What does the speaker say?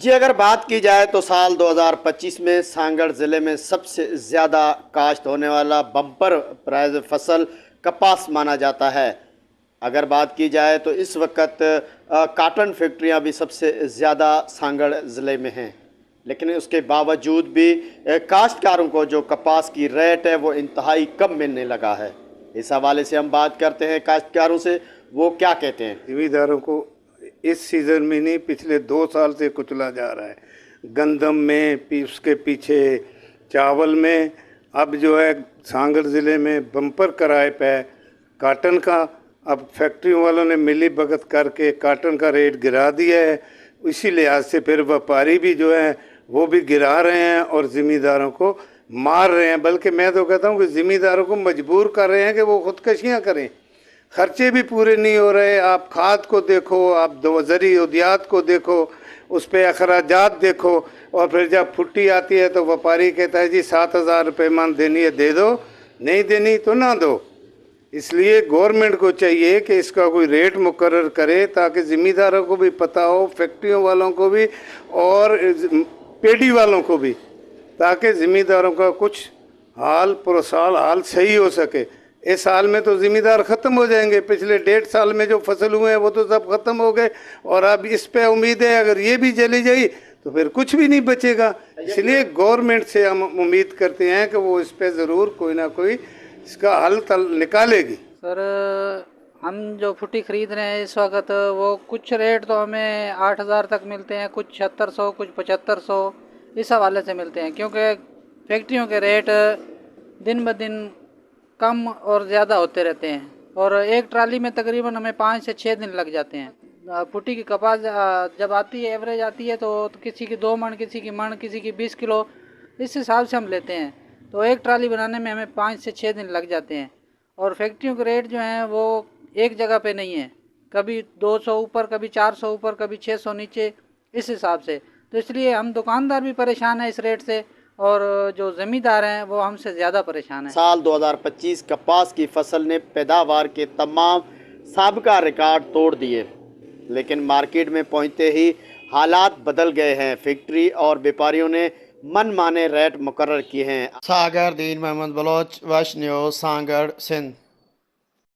जी, अगर बात की जाए तो साल 2025 में सांगड़ ज़िले में सबसे ज़्यादा काश्त होने वाला बम्पर प्राइज फसल कपास माना जाता है। अगर बात की जाए तो इस वक्त काटन फैक्ट्रियां भी सबसे ज़्यादा सांगड़ ज़िले में हैं, लेकिन उसके बावजूद भी काश्तकारों को जो कपास की रेट है वो इंतहाई कम मिलने लगा है। इस हवाले से हम बात करते हैं काश्तकारों से, वो क्या कहते हैं। जिमीदारों को इस सीज़न में नहीं, पिछले 2 साल से कुचला जा रहा है। गंदम में, उसके पीछे चावल में, अब जो है सांगड़ ज़िले में बम्पर किराए पे है काटन का। अब फैक्ट्रियों वालों ने मिली भगत करके काटन का रेट गिरा दिया है। इसी लिहाज से फिर व्यापारी भी जो है वो भी गिरा रहे हैं और ज़िमीदारों को मार रहे हैं। बल्कि मैं तो कहता हूँ कि ज़िमीदारों को मजबूर कर रहे हैं कि वो खुदकशियाँ करें। खर्चे भी पूरे नहीं हो रहे। आप खाद को देखो, आप ज़री उदियात को देखो, उस पर अखराजात देखो, और फिर जब फुट्टी आती है तो व्यापारी कहता है जी 7,000 रुपये मन देनी है दे दो, नहीं देनी तो ना दो। इसलिए गवर्नमेंट को चाहिए कि इसका कोई रेट मुकर्रर करे ताकि ज़िमीदारों को भी पता हो, फैक्ट्रियों वालों को भी और पेडी वालों को भी, ताकि ज़िमीदारों का कुछ हाल पूरा साल हाल सही हो सके। इस साल में तो ज़िमीदार ख़त्म हो जाएंगे। पिछले 1.5 साल में जो फसल हुए हैं वो तो सब ख़त्म हो गए, और अब इस पे उम्मीद है अगर ये भी चली जाए तो फिर कुछ भी नहीं बचेगा। इसलिए गवर्नमेंट से हम उम्मीद करते हैं कि वो इस पे ज़रूर कोई ना कोई इसका हल निकालेगी। सर, हम जो फुट्टी खरीद रहे हैं इस वक्त, वो कुछ रेट तो हमें 8,000 तक मिलते हैं, कुछ 7600, कुछ 7500 इस हवाले से मिलते हैं, क्योंकि फैक्ट्रियों के रेट दिन ब दिन कम और ज़्यादा होते रहते हैं, और एक ट्राली में तकरीबन हमें 5 से 6 दिन लग जाते हैं। फुट्टी की कपास जब आती है, एवरेज आती है, तो किसी की 2 मन, किसी की मन, किसी की 20 किलो, इस हिसाब से हम लेते हैं। तो एक ट्राली बनाने में हमें 5 से 6 दिन लग जाते हैं। और फैक्ट्रियों के रेट जो हैं वो एक जगह पे नहीं है, कभी 200 ऊपर, कभी 400 ऊपर, कभी 600 नीचे, इस हिसाब से। तो इसलिए हम दुकानदार भी परेशान हैं इस रेट से, और जो ज़मींदार हैं वो हमसे ज़्यादा परेशान हैं। साल 2025 कपास की फसल ने पैदावार के तमाम साबिका रिकॉर्ड तोड़ दिए, लेकिन मार्केट में पहुंचते ही हालात बदल गए हैं। फैक्ट्री और व्यापारियों ने मनमाने रेट मुकर्रर किए हैं। सागर दीन मोहम्मद बलोच, वश न्यूज़, सांगड़, सिंध।